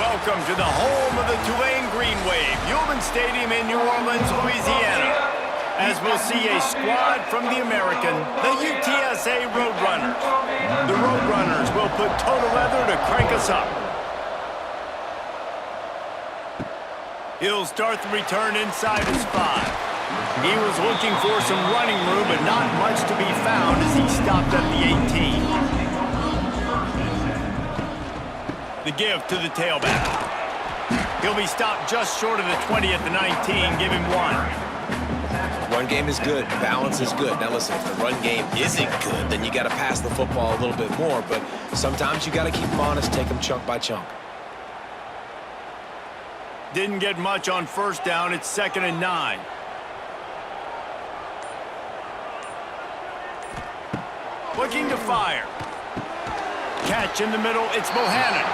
Welcome to the home of the Tulane Green Wave, Human Stadium in New Orleans, Louisiana. As we'll see a squad from the American, the UTSA Roadrunners. The Roadrunners will put total leather to crank us up. He'll start the return inside his 5. He was looking for some running room, but not much to be found as he stopped at the 18. The give to the tailback. He'll be stopped just short of the 20 at the 19. Give him 1. Run game is good. Balance is good. Now listen, if the run game isn't good, then you got to pass the football a little bit more. But sometimes you got to keep them honest, take them chunk by chunk. Didn't get much on first down. It's 2nd and 9. Looking to fire. Catch in the middle, it's Bohannon.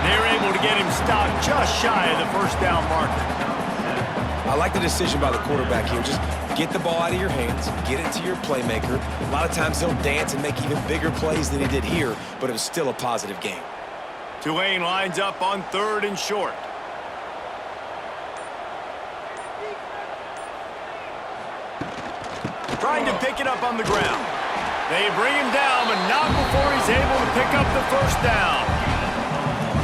They're able to get him stopped just shy of the first down marker. I like the decision by the quarterback here. Just get the ball out of your hands, get it to your playmaker. A lot of times he'll dance and make even bigger plays than he did here, but it was still a positive game. Tulane lines up on 3rd and short. Trying to pick it up on the ground. They bring him down, but not before he's able to pick up the first down.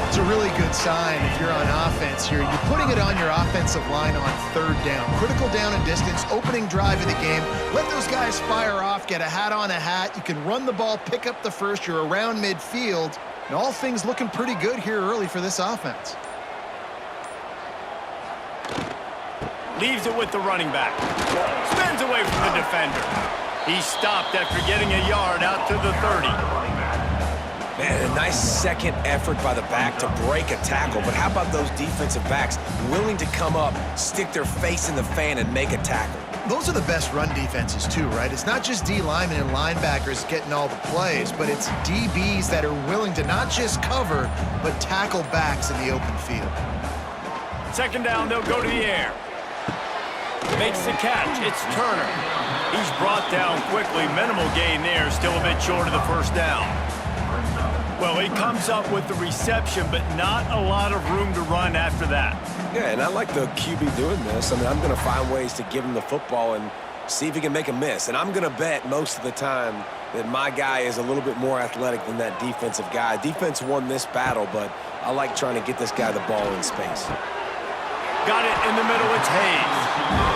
It's a really good sign if you're on offense here. You're putting it on your offensive line on 3rd down. Critical down and distance, opening drive of the game. Let those guys fire off, get a hat on a hat. You can run the ball, pick up the first. You're around midfield. And all things looking pretty good here early for this offense. Leaves it with the running back. Spins away from the defender. He stopped after getting a yard out to the 30. Man, a nice second effort by the back to break a tackle. But how about those defensive backs willing to come up, stick their face in the fan, and make a tackle? Those are the best run defenses too, right? It's not just D linemen and linebackers getting all the plays, but it's DBs that are willing to not just cover, but tackle backs in the open field. 2nd down, they'll go to the air. Makes the catch. It's Turner. He's brought down quickly. Minimal gain there. Still a bit short of the first down. Well, he comes up with the reception, but not a lot of room to run after that. Yeah, and I like the QB doing this. I mean, I'm going to find ways to give him the football and see if he can make a miss. And I'm going to bet most of the time that my guy is a little bit more athletic than that defensive guy. Defense won this battle, but I like trying to get this guy the ball in space. Got it in the middle, it's Hayes.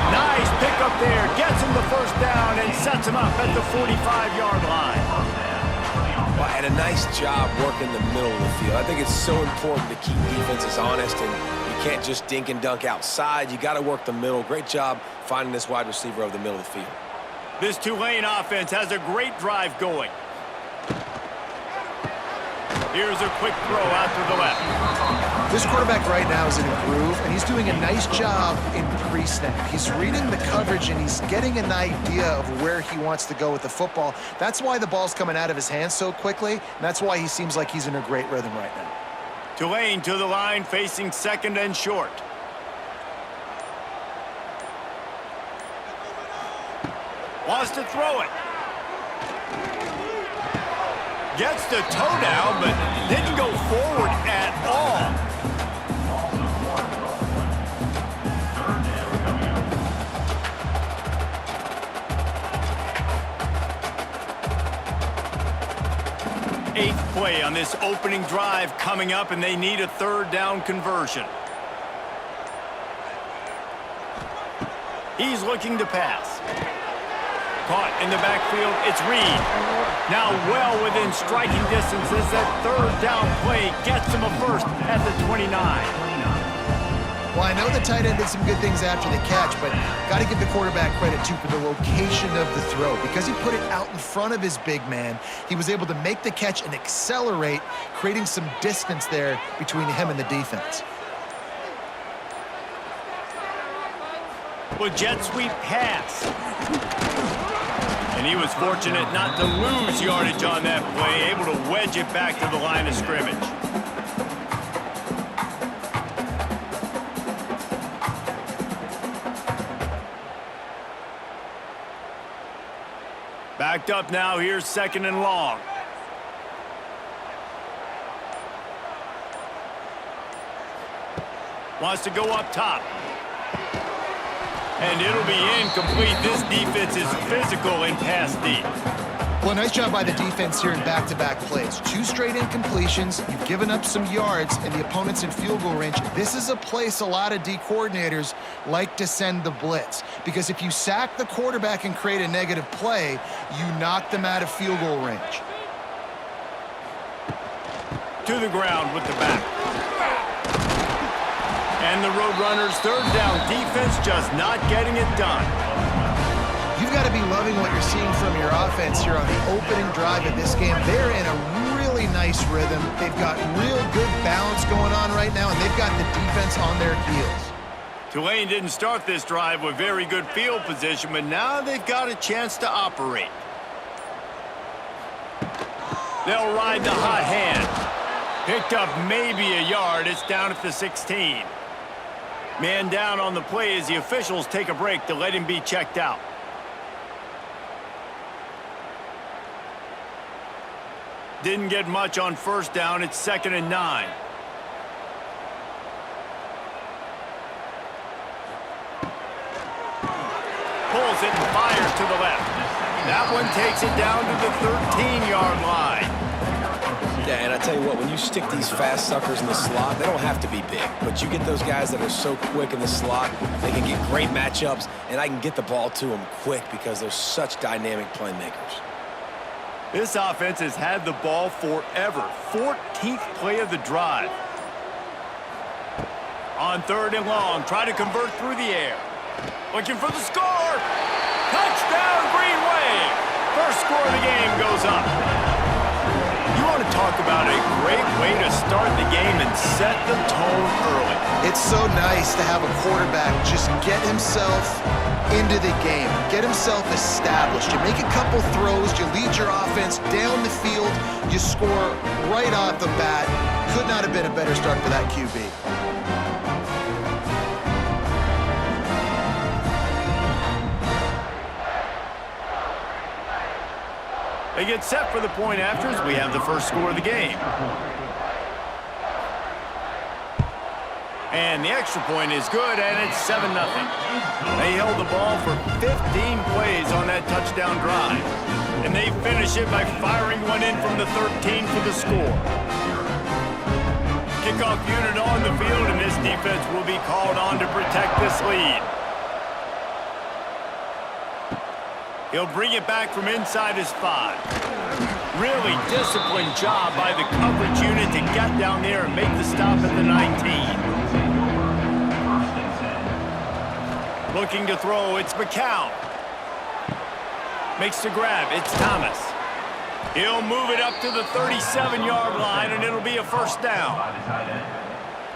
Nice pick up there, gets him the first down and sets him up at the 45-yard line. Well, and a nice job working the middle of the field. I think it's so important to keep defenses honest, and you can't just dink and dunk outside. You got to work the middle. Great job finding this wide receiver over the middle of the field. This Tulane offense has a great drive going. Here's a quick throw out to the left. This quarterback right now is in a groove, and he's doing a nice job in pre-snap. He's reading the coverage, and he's getting an idea of where he wants to go with the football. That's why the ball's coming out of his hands so quickly, and that's why he seems like he's in a great rhythm right now. Tulane to the line, facing 2nd and short. Wants to throw it. Gets the toe down, but didn't go forward at all. Eighth play on this opening drive coming up, and they need a 3rd down conversion. He's looking to pass. Caught in the backfield, it's Reed. Now well within striking distance as that 3rd down play gets him a first at the 29. Well, I know the tight end did some good things after the catch, but got to give the quarterback credit, too, for the location of the throw. Because he put it out in front of his big man, he was able to make the catch and accelerate, creating some distance there between him and the defense. Well, jet sweep pass. And he was fortunate not to lose yardage on that play, able to wedge it back to the line of scrimmage. Backed up now, here's 2nd and long. Wants to go up top. And it'll be incomplete. This defense is physical and pass deep. Well, nice job by the defense here in back-to-back plays. 2 straight incompletions. You've given up some yards, and the opponent's in field goal range. This is a place a lot of D coordinators like to send the blitz, because if you sack the quarterback and create a negative play, you knock them out of field goal range. To the ground with the back. And the Roadrunners' third down defense just not getting it done. You've got to be loving what you're seeing from your offense here on the opening drive of this game. They're in a really nice rhythm. They've got real good balance going on right now, and they've got the defense on their heels. Tulane didn't start this drive with very good field position, but now they've got a chance to operate. They'll ride the hot hand. Picked up maybe a yard. It's down at the 16. Man down on the play as the officials take a break to let him be checked out. Didn't get much on first down. It's 2nd and 9. Pulls it and fires to the left. That one takes it down to the 13-yard line. Yeah, and I tell you what, when you stick these fast suckers in the slot, they don't have to be big. But you get those guys that are so quick in the slot, they can get great matchups, and I can get the ball to them quick because they're such dynamic playmakers. This offense has had the ball forever. 14th play of the drive. On 3rd and long, try to convert through the air. Looking for the score. Touchdown, Green Wave. First score of the game goes up. You want to talk about a great way to start the game and set the tone early. It's so nice to have a quarterback just get himself into the game, get himself established. You make a couple throws, you lead your offense down the field, you score right off the bat. Could not have been a better start for that QB. They get set for the point afters. We have the first score of the game. And the extra point is good, and it's 7-0. They held the ball for 15 plays on that touchdown drive. And they finish it by firing one in from the 13 for the score. Kickoff unit on the field, and this defense will be called on to protect this lead. He'll bring it back from inside his 5. Really disciplined job by the coverage unit to get down there and make the stop at the 19. Looking to throw, it's McCown. Makes the grab, it's Thomas. He'll move it up to the 37-yard line, and it'll be a first down.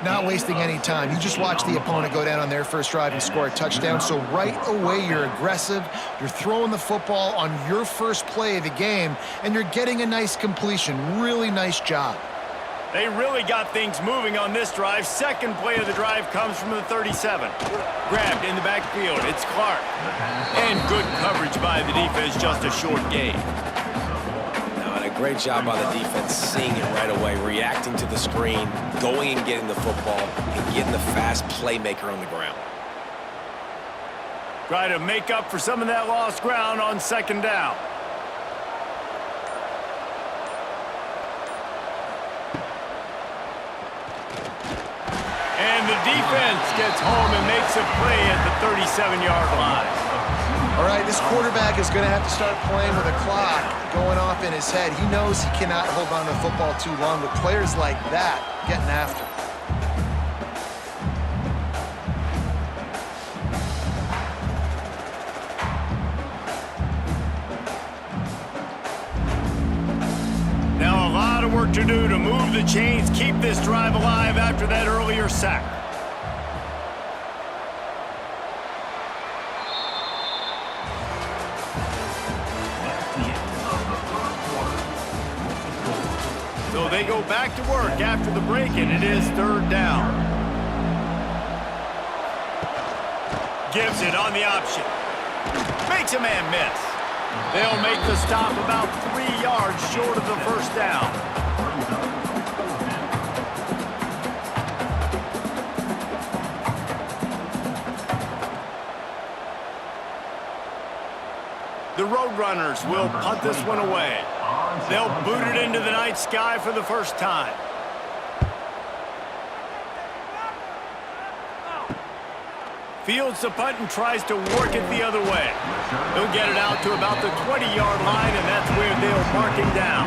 Not wasting any time. You just watch the opponent go down on their first drive and score a touchdown. So right away, you're aggressive. You're throwing the football on your first play of the game, and you're getting a nice completion. Really nice job. They really got things moving on this drive. Second play of the drive comes from the 37. Grabbed in the backfield. It's Clark. And good coverage by the defense, just a short gain. Great job by the defense, seeing it right away, reacting to the screen, going and getting the football, and getting the fast playmaker on the ground. Try to make up for some of that lost ground on 2nd down. And the defense gets home and makes a play at the 37-yard line. All right, this quarterback is going to have to start playing with a clock going off in his head. He knows he cannot hold on to the football too long, but players like that getting after him. Now a lot of work to do to move the chains, keep this drive alive after that earlier sack. So they go back to work after the break, and it is 3rd down. Gives it on the option. Makes a man miss. They'll make the stop about 3 yards short of the first down. The Roadrunners will punt this one away. They'll boot it into the night sky for the first time. Fields the punt and tries to work it the other way. He'll get it out to about the 20-yard line, and that's where they'll mark him down.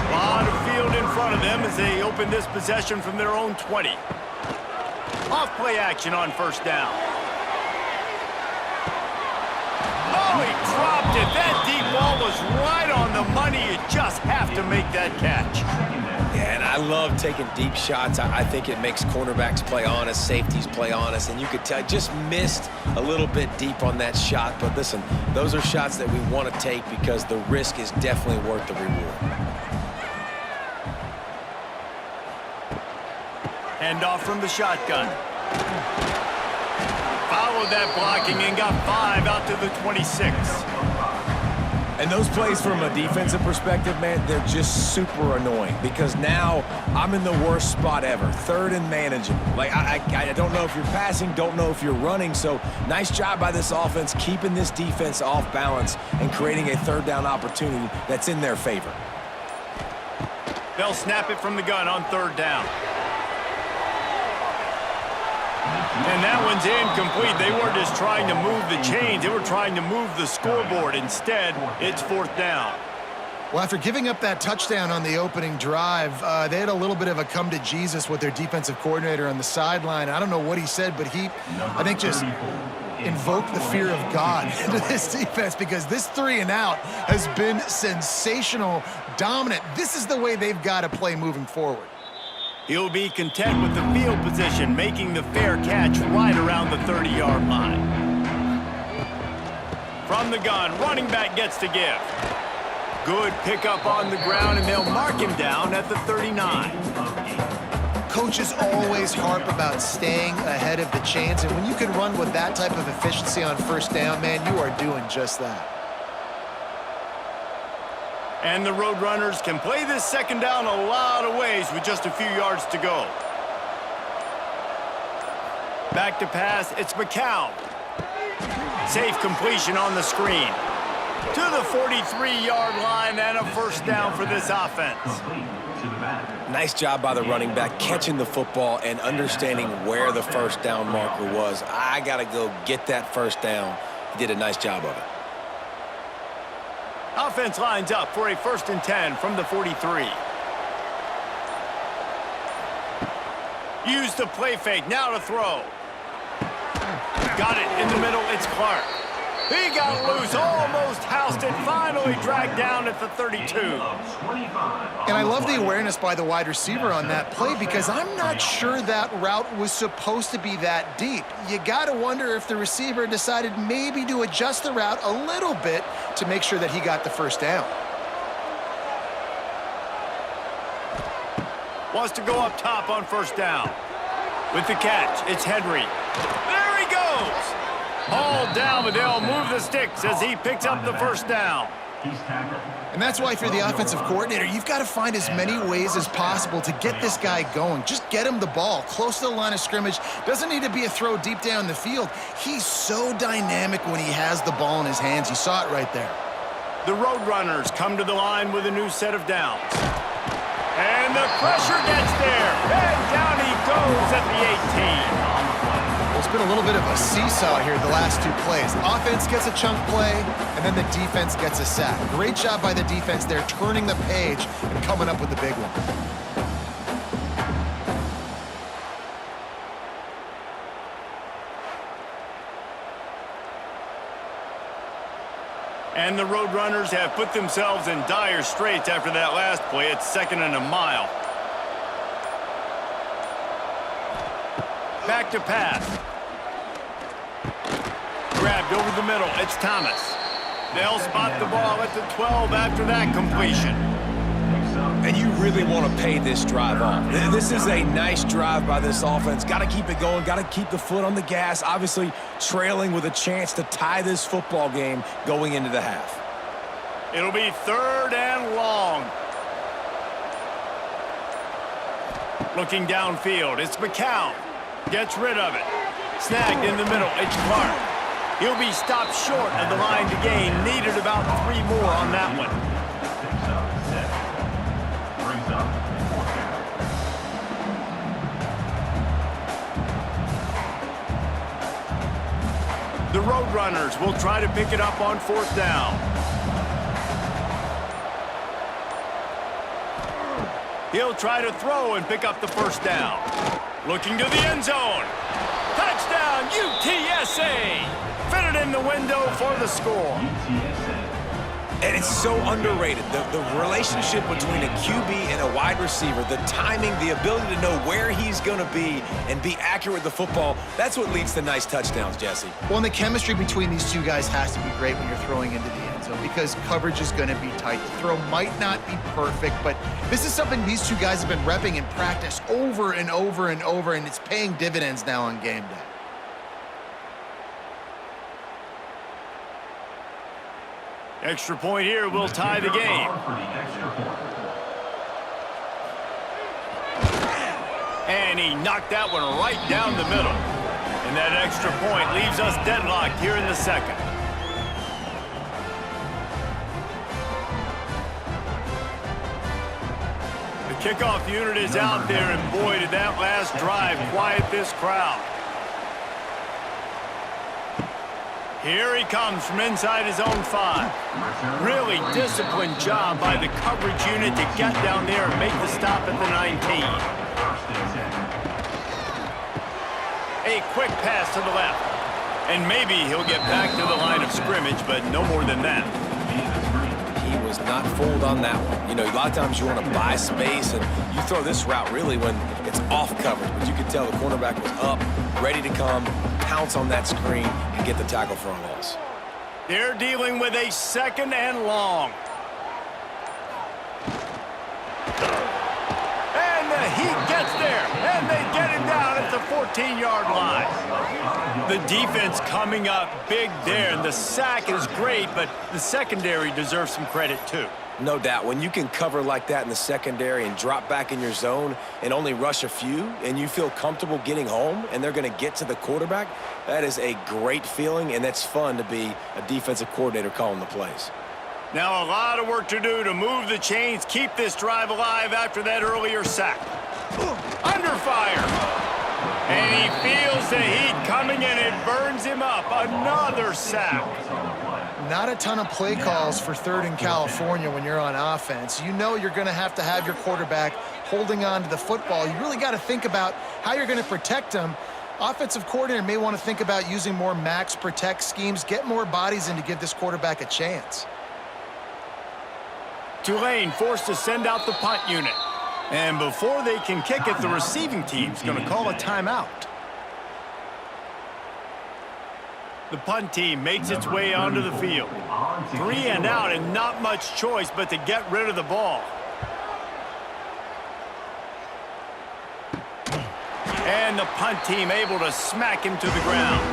A lot of field in front of them as they open this possession from their own 20. Off play action on first down. Oh, he dropped it. That deep ball was right on the money. You just have to make that catch. Yeah, and I love taking deep shots. I think it makes cornerbacks play honest, safeties play honest, and you could tell just missed a little bit deep on that shot. But listen, those are shots that we want to take because the risk is definitely worth the reward. Hand off from the shotgun. Followed that blocking and got 5 out to the 26. And those plays from a defensive perspective, man, they're just super annoying because now I'm in the worst spot ever, third and manageable. Like, I don't know if you're passing, don't know if you're running, so nice job by this offense keeping this defense off balance and creating a third down opportunity that's in their favor. They'll snap it from the gun on third down. And that one's incomplete. They weren't just trying to move the chains. They were trying to move the scoreboard. Instead, it's fourth down. Well, after giving up that touchdown on the opening drive, they had a little bit of a come to Jesus with their defensive coordinator on the sideline. I don't know what he said, but he, I think, just invoked the fear of God into this defense because this 3 and out has been sensational, dominant. This is the way they've got to play moving forward. He'll be content with the field position, making the fair catch right around the 30-yard line. From the gun, running back gets to give. Good pickup on the ground, and they'll mark him down at the 39. Coaches always harp about staying ahead of the chains, and when you can run with that type of efficiency on first down, man, you are doing just that. And the Roadrunners can play this second down a lot of ways with just a few yards to go. Back to pass, it's McCown. Safe completion on the screen. To the 43-yard line and a first down for this offense. Nice job by the running back catching the football and understanding where the first down marker was. I got to go get that first down. He did a nice job of it. Offense lines up for a 1st and 10 from the 43. Use the play fake, now to throw. Got it in the middle, it's Clark. He got loose, almost housed it, finally dragged down at the 32. And I love the awareness by the wide receiver on that play because I'm not sure that route was supposed to be that deep. You got to wonder if the receiver decided maybe to adjust the route a little bit to make sure that he got the first down. Wants to go up top on first down. With the catch, it's Henry. There he goes! All down, but they'll move the sticks as he picks up the first down. And that's why if you're the offensive coordinator, you've got to find as many ways as possible to get this guy going. Just get him the ball close to the line of scrimmage. Doesn't need to be a throw deep down the field. He's so dynamic when he has the ball in his hands. You saw it right there. The Roadrunners come to the line with a new set of downs. And the pressure gets there. And down he goes at the 18. It's been a little bit of a seesaw here the last 2 plays. Offense gets a chunk play, and then the defense gets a sack. Great job by the defense there, turning the page and coming up with the big one. And the Roadrunners have put themselves in dire straits after that last play. It's 2nd and a mile. Back to pass. Grabbed over the middle. It's Thomas. They'll spot the ball at the 12 after that completion. And you really want to pay this drive off. This is a nice drive by this offense. Got to keep it going. Got to keep the foot on the gas. Obviously, trailing with a chance to tie this football game going into the half. It'll be 3rd and long. Looking downfield, it's McCown. Gets rid of it. Snagged in the middle, it's Clark. He'll be stopped short of the line to gain. Needed about 3 more on that one. The Roadrunners will try to pick it up on 4th down. He'll try to throw and pick up the 1st down. Looking to the end zone. Touchdown, UTSA! Fitted in the window for the score. And it's so underrated. The relationship between a QB and a wide receiver, the timing, the ability to know where he's going to be and be accurate with the football, that's what leads to nice touchdowns, Jesse. Well, and the chemistry between these two guys has to be great when you're throwing into the end zone because coverage is going to be tight. The throw might not be perfect, but this is something these two guys have been repping in practice over and over and over, and it's paying dividends now on game day. Extra point here will tie the game. And he knocked that one right down the middle. And that extra point leaves us deadlocked here in the 2nd. The kickoff unit is out there, and boy, did that last drive quiet this crowd. Here he comes from inside his own 5. Really disciplined job by the coverage unit to get down there and make the stop at the 19. A quick pass to the left. And maybe he'll get back to the line of scrimmage, but no more than that. He was not fooled on that one. You know, a lot of times you want to buy space, and you throw this route really when it's off coverage. But you could tell the cornerback was up, ready to come, pounce on that screen, and get the tackle for a loss. They're dealing with a 2nd and long. And he gets there, and they get him down at the 14-yard line. The defense coming up big there, and the sack is great, but the secondary deserves some credit too. No doubt. When you can cover like that in the secondary and drop back in your zone and only rush a few, and you feel comfortable getting home and they're going to get to the quarterback, that is a great feeling, and that's fun to be a defensive coordinator calling the plays. Now a lot of work to do to move the chains, keep this drive alive after that earlier sack. Under fire. And he feels the heat coming, and it burns him up. Another sack. Not a ton of play calls for 3rd and California when you're on offense. You know you're going to have your quarterback holding on to the football. You really got to think about how you're going to protect him. Offensive coordinator may want to think about using more max protect schemes, get more bodies in to give this quarterback a chance. Tulane forced to send out the punt unit. And before they can kick it, the receiving team's going to call a timeout. The punt team makes its way onto the field. 3 and out, and not much choice but to get rid of the ball. And the punt team able to smack him to the ground.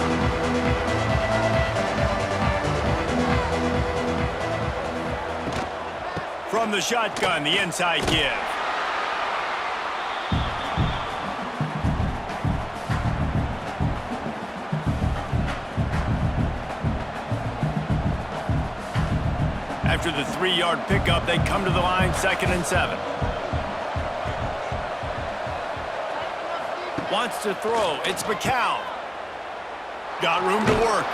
From the shotgun, the inside give. After the 3-yard pickup, they come to the line, 2nd and 7. Wants to throw. It's McCown. Got room to work.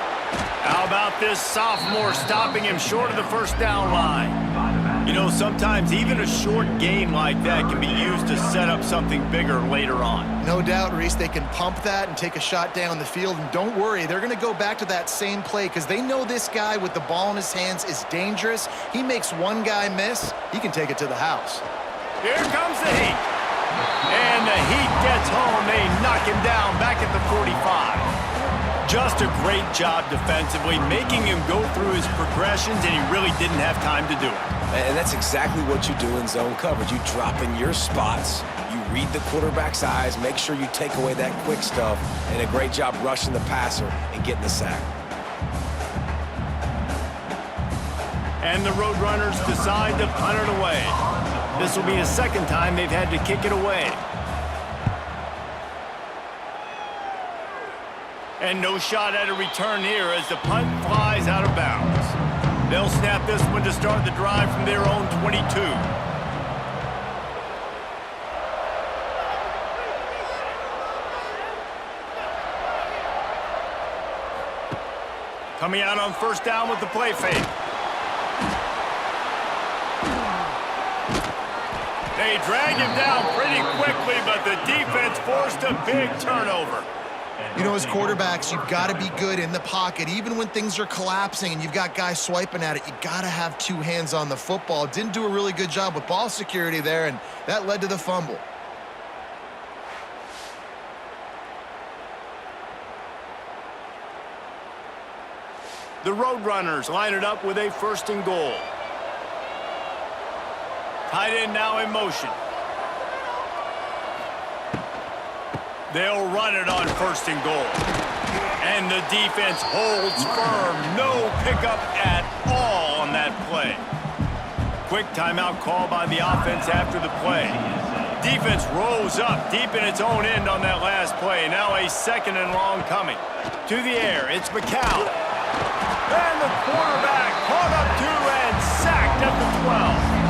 How about this sophomore stopping him short of the 1st down line? You know, sometimes even a short gain like that can be used to set up something bigger later on. No doubt, Reese, they can pump that and take a shot down the field. And don't worry, they're going to go back to that same play because they know this guy with the ball in his hands is dangerous. He makes one guy miss, he can take it to the house. Here comes the heat. And the heat gets home. They knock him down back at the 45. Just a great job defensively, making him go through his progressions, and he really didn't have time to do it. And that's exactly what you do in zone coverage. You drop in your spots, you read the quarterback's eyes, make sure you take away that quick stuff, and a great job rushing the passer and getting the sack. And the Roadrunners decide to punt it away. This will be the 2nd time they've had to kick it away. And no shot at a return here as the punt flies out of bounds. They'll snap this one to start the drive from their own 22. Coming out on first down with the play fake. They drag him down pretty quickly, but the defense forced a big turnover. You know, as quarterbacks, you've got to be good in the pocket. Even when things are collapsing and you've got guys swiping at it, you've got to have two hands on the football. Didn't do a really good job with ball security there, and that led to the fumble. The Roadrunners line it up with a 1st and goal. Tight end now in motion. They'll run it on 1st and goal. And the defense holds firm. No pickup at all on that play. Quick timeout call by the offense after the play. Defense rolls up deep in its own end on that last play. Now a 2nd and long coming. To the air, it's McCown. And the quarterback caught up to and sacked at the 12.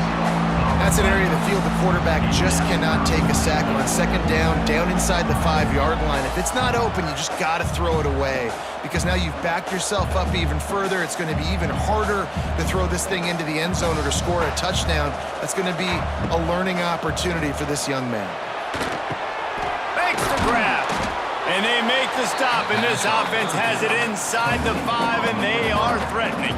That's an area of the field the quarterback just cannot take a sack on. 2nd down inside the 5-yard line. If it's not open, you just got to throw it away because now you've backed yourself up even further. It's going to be even harder to throw this thing into the end zone or to score a touchdown. That's going to be a learning opportunity for this young man. Makes the grab. And they make the stop, and this offense has it inside the 5, and they are threatening.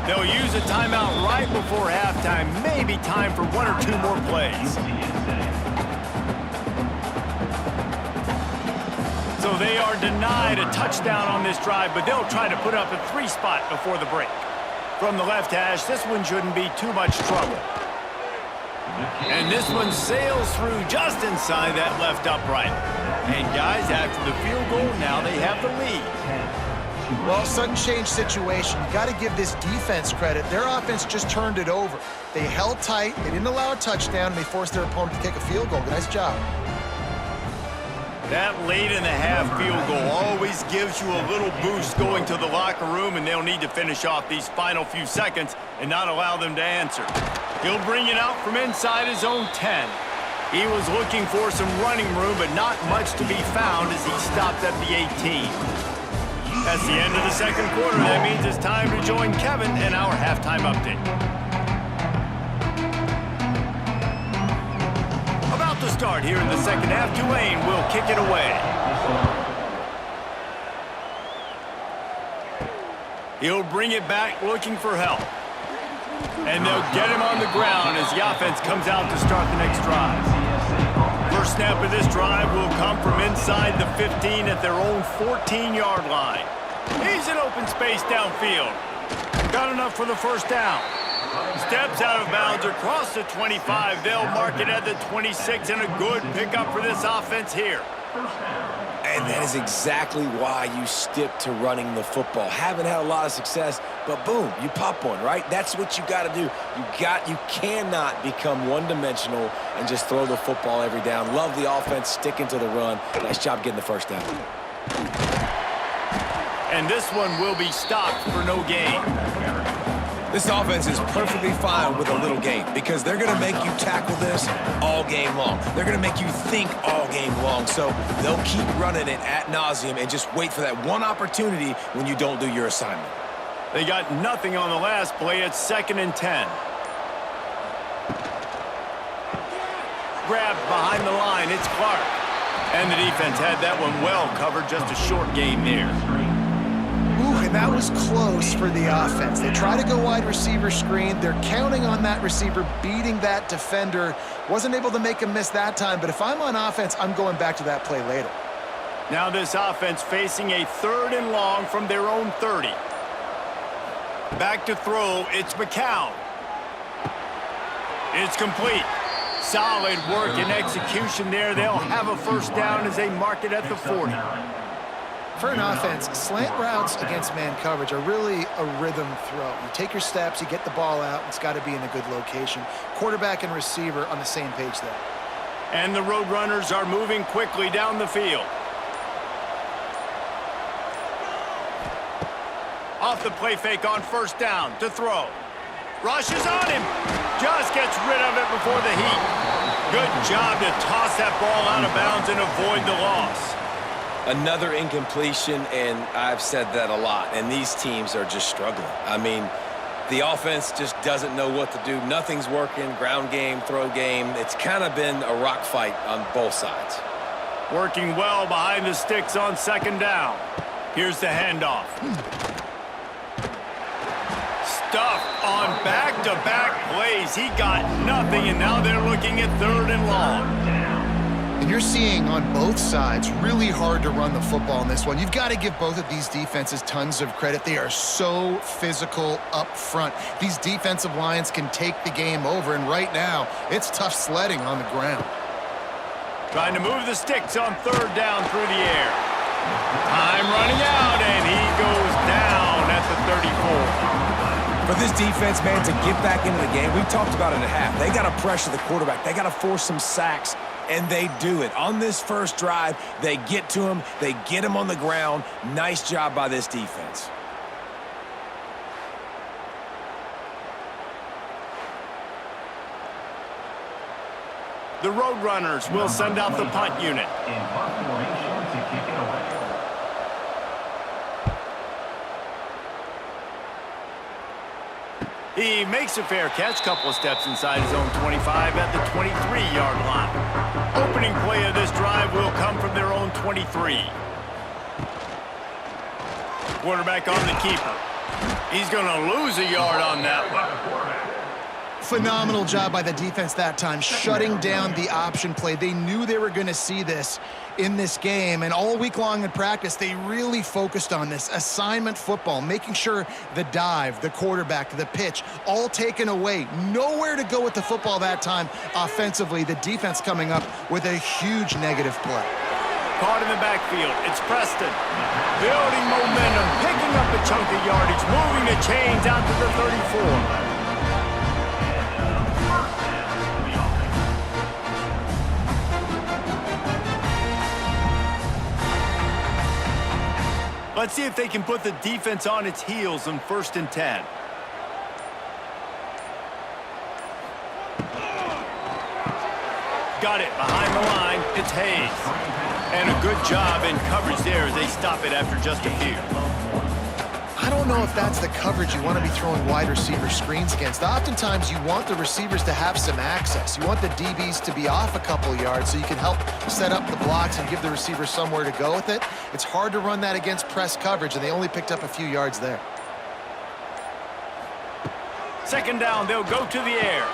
They'll use a timeout right before halftime. Maybe time for 1 or 2 more plays. So they are denied a touchdown on this drive, but they'll try to put up a 3 spot before the break. From the left hash, this one shouldn't be too much trouble. And this one sails through just inside that left upright. And guys, after the field goal, now they have the lead. Well, sudden change situation. You got to give this defense credit. Their offense just turned it over. They held tight. They didn't allow a touchdown. They forced their opponent to kick a field goal. Nice job. That late in the half field goal always gives you a little boost going to the locker room, and they'll need to finish off these final few seconds and not allow them to answer. He'll bring it out from inside his own 10. He was looking for some running room, but not much to be found as he stopped at the 18. That's the end of the 2nd quarter. That means it's time to join Kevin in our halftime update. About to start here in the 2nd half, Tulane will kick it away. He'll bring it back looking for help. And they'll get him on the ground as the offense comes out to start the next drive. First snap of this drive will come from inside the 15 at their own 14-yard line. He's in open space downfield. Got enough for the 1st down. Steps out of bounds across the 25. They'll mark it at the 26, and a good pickup for this offense here. And that is exactly why you stick to running the football. Haven't had a lot of success, but boom, you pop one, right? That's what you got to do. You cannot become one-dimensional and just throw the football every down. Love the offense, sticking to the run. Nice job getting the 1st down. And this one will be stopped for no gain. This offense is perfectly fine with a little gain because they're going to make you tackle this all game long. They're going to make you think all game long. So they'll keep running it ad nauseum and just wait for that one opportunity when you don't do your assignment. They got nothing on the last play. It's 2nd and 10. Grabbed behind the line. It's Clark. And the defense had that one well covered. Just a short gain there. And that was close for the offense. They try to go wide receiver screen. They're counting on that receiver beating that defender. Wasn't able to make him miss that time, but if I'm on offense, I'm going back to that play later. Now this offense facing a 3rd and long from their own 30. Back to throw, it's McCown. It's complete. Solid work and execution there. They'll have a 1st down as they mark it at the 40. For an offense, slant routes against man coverage are really a rhythm throw. You take your steps, you get the ball out, it's got to be in a good location. Quarterback and receiver on the same page there. And the Roadrunners are moving quickly down the field. Off the play fake on first down to throw. Rushes on him. Just gets rid of it before the heat. Good job to toss that ball out of bounds and avoid the loss. Another incompletion, and I've said that a lot, and these teams are just struggling. I mean, the offense just doesn't know what to do. Nothing's working, ground game, throw game. It's kind of been a rock fight on both sides. Working well behind the sticks on second down. Here's the handoff. Stuffed on back-to-back plays. He got nothing, and now they're looking at third and long. And you're seeing on both sides really hard to run the football in this one. You've got to give both of these defenses tons of credit. They are so physical up front. These defensive lines can take the game over, and right now, it's tough sledding on the ground. Trying to move the sticks on third down through the air. Time running out, and he goes down at the 34. For this defense, man, to get back into the game, we talked about it at half. They got to pressure the quarterback. They got to force some sacks, and they do it. On this first drive, they get to him. They get him on the ground. Nice job by this defense. The Roadrunners will send out the punt unit. In punt formation to kick it away. He makes a fair catch, couple of steps inside his own 25 at the 23-yard line. Opening play of this drive will come from their own 23. Quarterback on the keeper. He's going to lose a yard on that one. Phenomenal job by the defense that time, shutting down the option play. They knew they were going to see this in this game, and all week long in practice, they really focused on this assignment football, making sure the dive, the quarterback, the pitch, all taken away. Nowhere to go with the football that time offensively. The defense coming up with a huge negative play. Caught in the backfield, it's Preston. Building momentum, picking up a chunk of yardage, moving the chains out to the 34. Let's see if they can put the defense on its heels on 1st and 10. Got it behind the line. It's Hayes. And a good job in coverage there as they stop it after just a few. I don't know if that's the coverage you want to be throwing wide receiver screens against. Oftentimes, you want the receivers to have some access. You want the DBs to be off a couple yards so you can help set up the blocks and give the receiver somewhere to go with it. It's hard to run that against press coverage, and they only picked up a few yards there. Second down, they'll go to the air.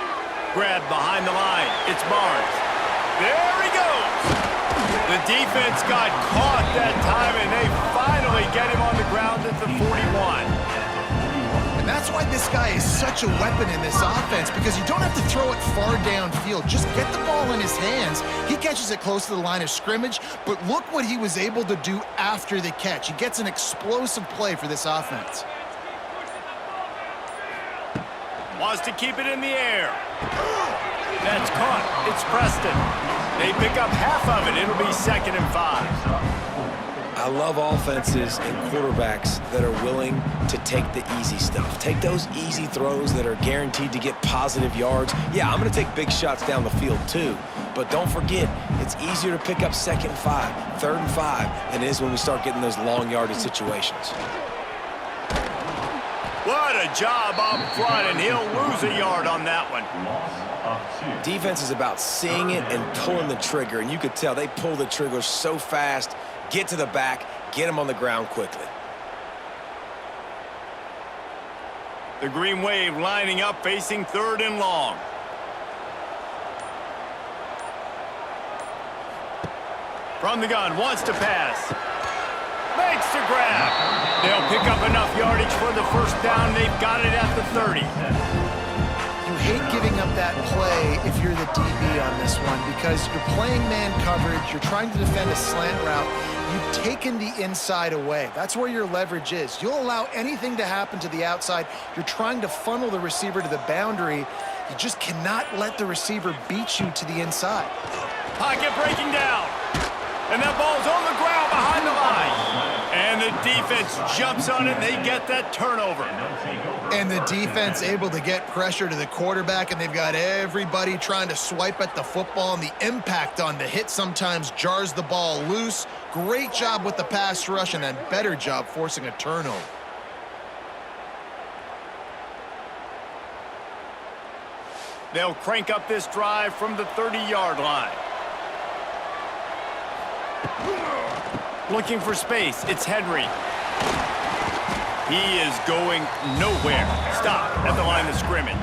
Grab behind the line. It's Barnes. There he goes. The defense got caught that time, and they finally get him on the ground at the 41. And that's why this guy is such a weapon in this offense, because you don't have to throw it far downfield. Just get the ball in his hands. He catches it close to the line of scrimmage, but look what he was able to do after the catch. He gets an explosive play for this offense. Wants to keep it in the air. That's caught. It's Preston. They pick up half of it. It'll be 2nd and 5. I love offenses and quarterbacks that are willing to take the easy stuff. Take those easy throws that are guaranteed to get positive yards. Yeah, I'm going to take big shots down the field too. But don't forget, it's easier to pick up 2nd and 5, 3rd and 5 than it is when we start getting those long yardage situations. What a job up front, and he'll lose a yard on that one. Defense is about seeing it and pulling the trigger, and you could tell they pull the trigger so fast, get to the back, get him on the ground quickly. The Green Wave lining up, facing 3rd and long. From the gun, wants to pass. Makes the grab. They'll pick up enough yardage for the 1st down. They've got it at the 30. You hate giving up that play if you're the DB on this one, because you're playing man coverage, you're trying to defend a slant route, you've taken the inside away. That's where your leverage is. You'll allow anything to happen to the outside. You're trying to funnel the receiver to the boundary. You just cannot let the receiver beat you to the inside. Pocket breaking down. And that ball's on the ground behind the line. And the defense jumps on it, and they get that turnover. And the defense able to get pressure to the quarterback, and they've got everybody trying to swipe at the football, and the impact on the hit sometimes jars the ball loose. Great job with the pass rush, and a better job forcing a turnover. They'll crank up this drive from the 30-yard line. Looking for space, it's Henry. He is going nowhere. Stop at the line of scrimmage.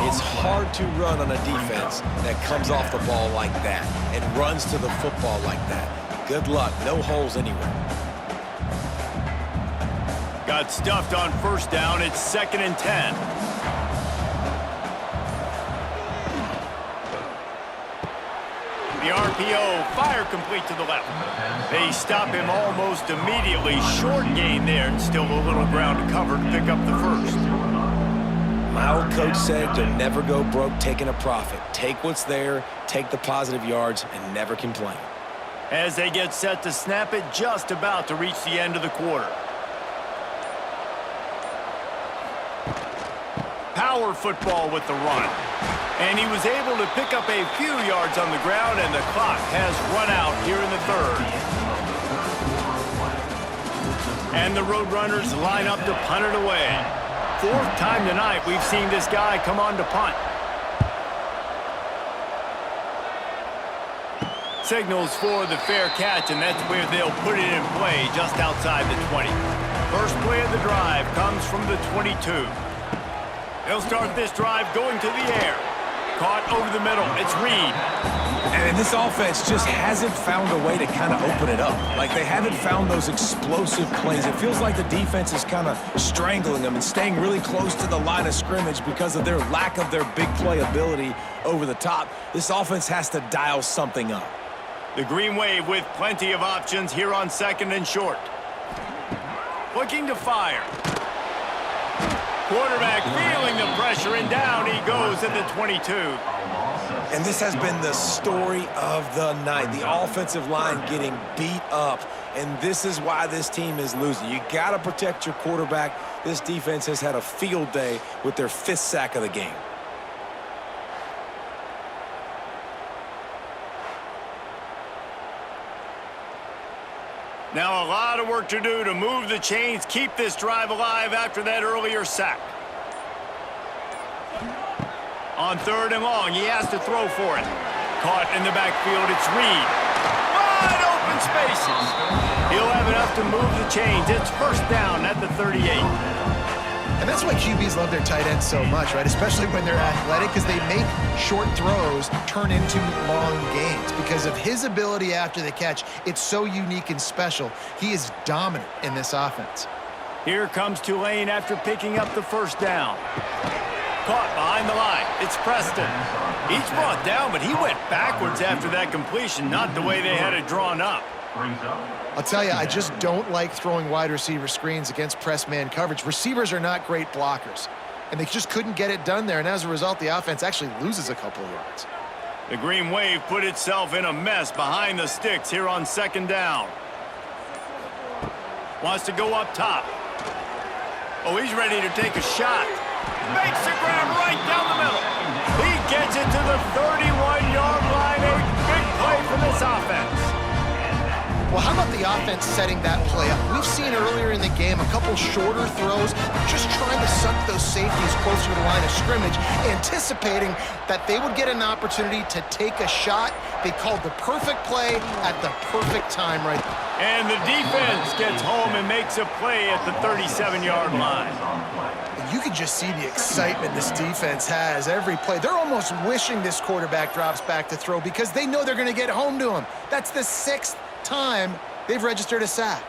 It's hard to run on a defense that comes off the ball like that and runs to the football like that. Good luck, no holes anywhere. Got stuffed on first down, it's 2nd and 10. The RPO, fire complete to the left. They stop him almost immediately. Short gain there, and still a little ground to cover to pick up the first. My old coach said you'll never go broke taking a profit. Take what's there, take the positive yards, and never complain. As they get set to snap it, just about to reach the end of the quarter. Power football with the run. And he was able to pick up a few yards on the ground, and the clock has run out here in the 3rd. And the Roadrunners line up to punt it away. 4th time tonight we've seen this guy come on to punt. Signals for the fair catch, and that's where they'll put it in play just outside the 20. First play of the drive comes from the 22. They'll start this drive going to the air. Caught over the middle. It's Reed. And this offense just hasn't found a way to kind of open it up. Like, they haven't found those explosive plays. It feels like the defense is kind of strangling them and staying really close to the line of scrimmage because of their lack of their big play ability over the top. This offense has to dial something up. The Green Wave with plenty of options here on 2nd and short. Looking to fire. Quarterback feeling the pressure, and down he goes at the 22. And this has been the story of the night. The offensive line getting beat up, and this is why this team is losing. You got to protect your quarterback. This defense has had a field day with their 5th sack of the game. Now a lot of work to do to move the chains, keep this drive alive after that earlier sack. On 3rd and long, he has to throw for it. Caught in the backfield, it's Reed. Wide open spaces. He'll have enough to move the chains. It's 1st down at the 38. And that's why QBs love their tight ends so much, right? Especially when they're athletic, because they make short throws turn into long gains. Because of his ability after the catch, it's so unique and special. He is dominant in this offense. Here comes Tulane after picking up the 1st down. Caught behind the line. It's Preston. He's brought down, but he went backwards after that completion, not the way they had it drawn up. I'll tell you, I just don't like throwing wide receiver screens against press man coverage. Receivers are not great blockers, and they just couldn't get it done there, and as a result, the offense actually loses a couple of yards. The Green Wave put itself in a mess behind the sticks here on 2nd down. Wants to go up top. Oh, he's ready to take a shot. Makes the grab right down the middle. He gets it to the 31-yard line. A big play from this offense. Well, how about the offense setting that play up? We've seen earlier in the game a couple shorter throws, just trying to suck those safeties closer to the line of scrimmage, anticipating that they would get an opportunity to take a shot. They called the perfect play at the perfect time right there. And the defense gets home and makes a play at the 37-yard line. You can just see the excitement this defense has every play. They're almost wishing this quarterback drops back to throw because they know they're going to get home to him. That's the 6th time they've registered a sack.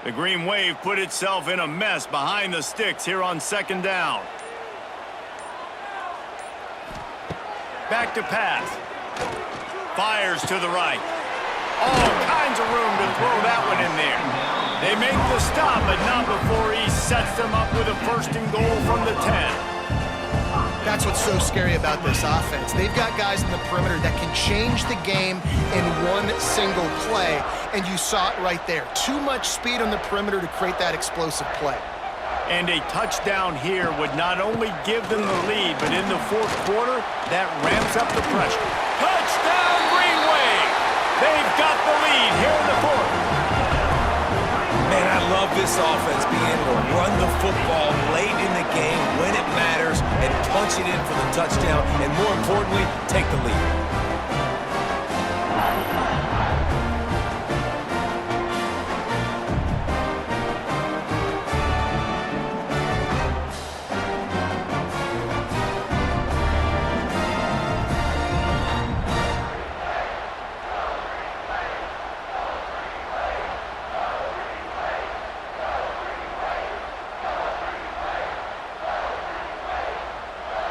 The Green Wave put itself in a mess behind the sticks here on 2nd down. Back to pass. Fires to the right. All kinds of room to throw that one in there. They make the stop, but not before he sets them up with a first and goal from the 10. That's what's so scary about this offense. They've got guys in the perimeter that can change the game in one single play, and you saw it right there. Too much speed on the perimeter to create that explosive play. And a touchdown here would not only give them the lead, but in the fourth quarter, that ramps up the pressure. Touchdown, Green Wave! They've got the lead here in the fourth. Man, I love this offense being able to run the football late in the game when it matters and punch it in for the touchdown, and more importantly, take the lead.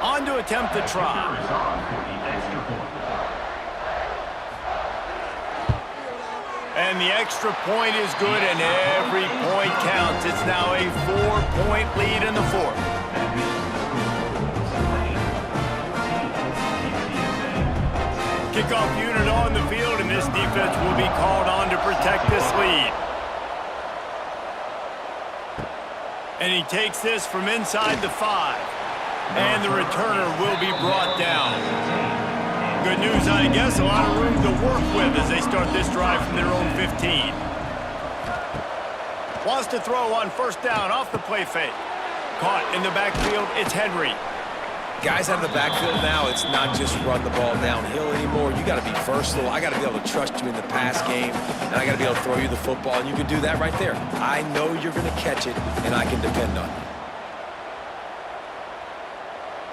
On to attempt the try. And the extra point is good, and every point counts. It's now a 4-point lead in the fourth. Kickoff unit on the field, and this defense will be called on to protect this lead. And he takes this from inside the 5. And the returner will be brought down. Good news, I guess, a lot of room to work with as they start this drive from their own 15. Wants to throw on first down off the play fake. Caught in the backfield, it's Henry. Guys out of the backfield now, it's not just run the ball downhill anymore. You got to be versatile. I got to be able to trust you in the pass game, and I got to be able to throw you the football, and you can do that right there. I know you're going to catch it, and I can depend on you.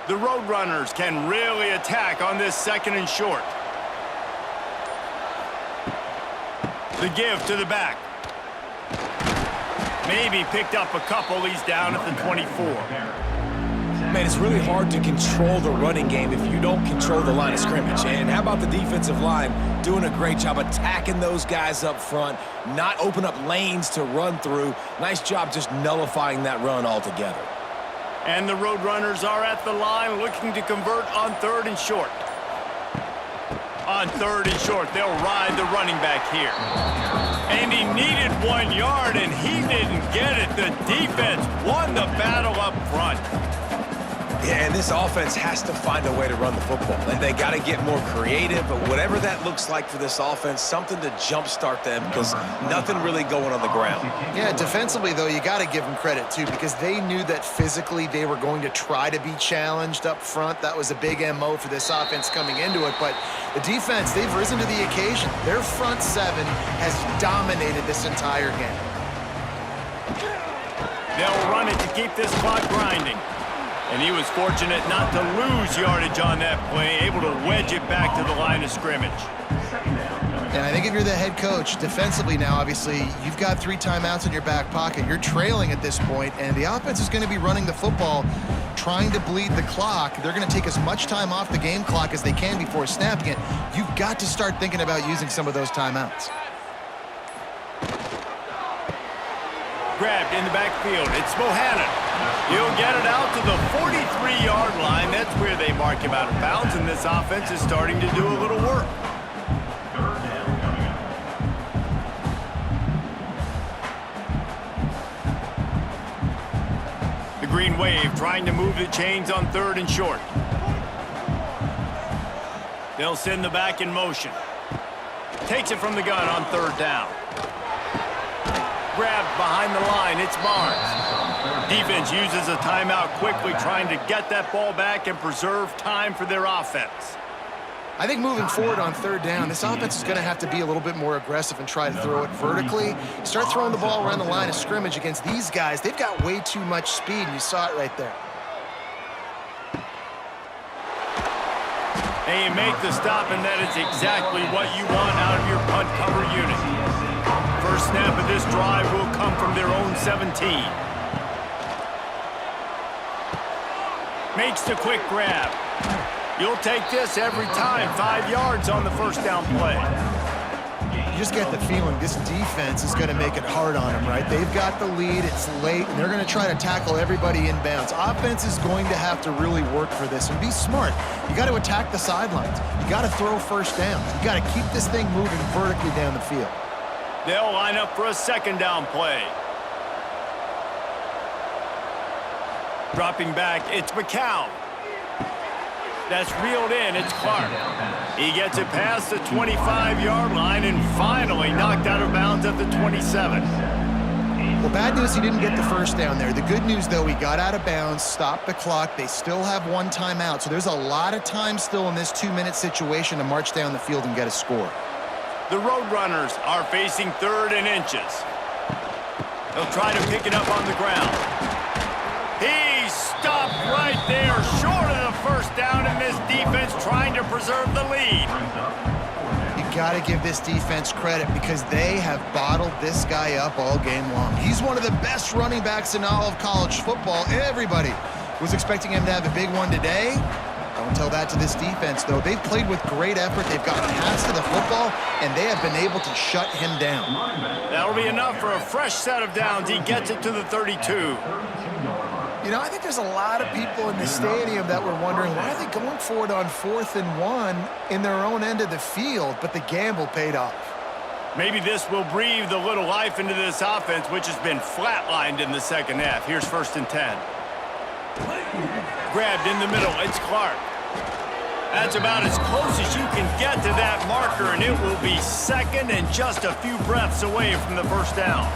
The Roadrunners can really attack on this second and short. The give to the back. Maybe picked up a couple. He's down at the 24. Man, it's really hard to control the running game if you don't control the line of scrimmage. And how about the defensive line doing a great job attacking those guys up front, not open up lanes to run through. Nice job just nullifying that run altogether. And the Roadrunners are at the line looking to convert on third and short. On third and short, they'll ride the running back here. And he needed 1 yard, and he didn't get it. The defense won the battle up front. Yeah, and this offense has to find a way to run the football. And they got to get more creative, but whatever that looks like for this offense, something to jumpstart them because nothing really going on the ground. Yeah, defensively, though, you got to give them credit, too, because they knew that physically they were going to try to be challenged up front. That was a big MO for this offense coming into it. But the defense, they've risen to the occasion. Their front seven has dominated this entire game. They'll run it to keep this clock grinding. And he was fortunate not to lose yardage on that play, able to wedge it back to the line of scrimmage. And I think if you're the head coach, defensively now, obviously, you've got 3 timeouts in your back pocket. You're trailing at this point, and the offense is going to be running the football, trying to bleed the clock. They're going to take as much time off the game clock as they can before snapping it. You've got to start thinking about using some of those timeouts. Grabbed in the backfield. It's Bohannon. He'll get it out to the 43-yard line. That's where they mark him out of bounds, and this offense is starting to do a little work. Third down coming up. The Green Wave trying to move the chains on third and short. They'll send the back in motion. Takes it from the gun on third down. Grabbed behind the line, it's Barnes. Defense uses a timeout quickly, trying to get that ball back and preserve time for their offense. I think moving forward on third down, this offense is going to have to be a little bit more aggressive and try to throw it vertically. Start throwing the ball around the line of scrimmage against these guys. They've got way too much speed, and you saw it right there. And you make the stop, and that is exactly what you want out of your punt cover unit. First snap of this drive will come from their own 17. Makes the quick grab. You'll take this every time. 5 yards on the first down play. just get the feeling this defense is going to make it hard on them, right? They've got the lead, it's late, and they're going to try to tackle everybody inbounds. Offense is going to have to really work for this and be smart. You got to attack the sidelines. You got to throw first downs. You got to keep this thing moving vertically down the field. They'll line up for a second down play. Dropping back, it's McCown. That's reeled in, it's Clark. He gets it past the 25-yard line and finally knocked out of bounds at the 27. Well, bad news, he didn't get the first down there. The good news, though, he got out of bounds, stopped the clock. They still have one timeout, so there's a lot of time still in this 2-minute situation to march down the field and get a score. The Roadrunners are facing 3rd and inches. They'll try to pick it up on the ground. He stopped right there, short of the first down, and this defense trying to preserve the lead. You got to give this defense credit because they have bottled this guy up all game long. He's one of the best running backs in all of college football. Everybody was expecting him to have a big one today. Don't tell that to this defense, though. They've played with great effort. They've gotten paths to the football, and they have been able to shut him down. That'll be enough for a fresh set of downs. He gets it to the 32. You know, I think there's a lot of people in the stadium that were wondering, why are they going for it on 4th and 1 in their own end of the field? But the gamble paid off. Maybe this will breathe a little life into this offense, which has been flatlined in the second half. Here's 1st and 10. Grabbed in the middle, it's Clark. That's about as close as you can get to that marker, and it will be second and just a few breaths away from the first down.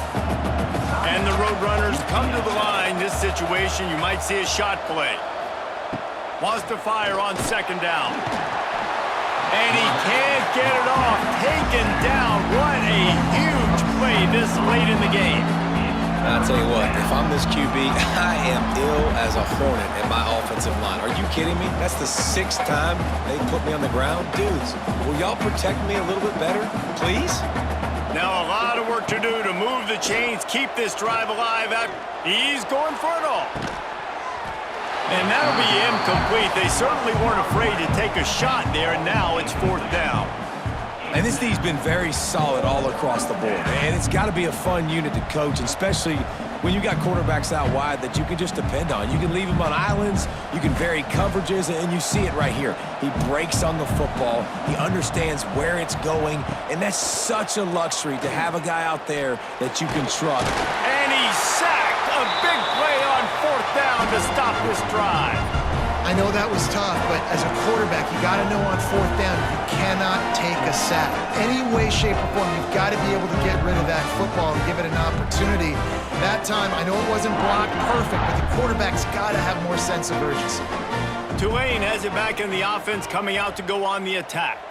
And the Roadrunners come to the line. This situation, you might see a shot play. Wants to fire on second down. And he can't get it off. Taken down. What a huge play this late in the game. I'll tell you what, if I'm this QB, I am ill as a hornet in my offensive line. Are you kidding me? That's the 6th time they put me on the ground. Dudes, will y'all protect me a little bit better, please? Now a lot of work to do to move the chains, keep this drive alive. He's going for it all. And that'll be incomplete. They certainly weren't afraid to take a shot there, and now it's 4th down. And this D's been very solid all across the board. And it's got to be a fun unit to coach, especially when you got quarterbacks out wide that you can just depend on. You can leave them on islands, you can vary coverages, and you see it right here. He breaks on the football, he understands where it's going, and that's such a luxury to have a guy out there that you can trust. And he's sacked. A big play on 4th down to stop this drive. I know that was tough, but as a quarterback, you got to know on 4th down, you cannot take a sack. Any way, shape, or form, you've got to be able to get rid of that football and give it an opportunity. That time, I know it wasn't blocked perfect, but the quarterback's got to have more sense of urgency. Tulane has it back in the offense, coming out to go on the attack.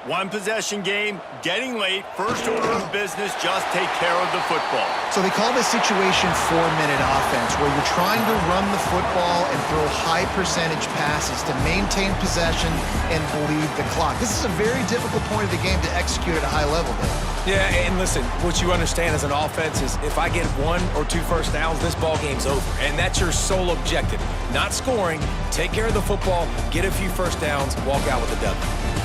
One possession game, getting late, first order of business, just take care of the football. So they call this situation 4-minute offense, where you're trying to run the football and throw high percentage passes to maintain possession and bleed the clock. This is a very difficult point of the game to execute at a high level, Dave. Yeah, and listen, what you understand as an offense is if I get 1 or 2 first downs, this ball game's over. And that's your sole objective. Not scoring, take care of the football, get a few first downs, walk out with a W.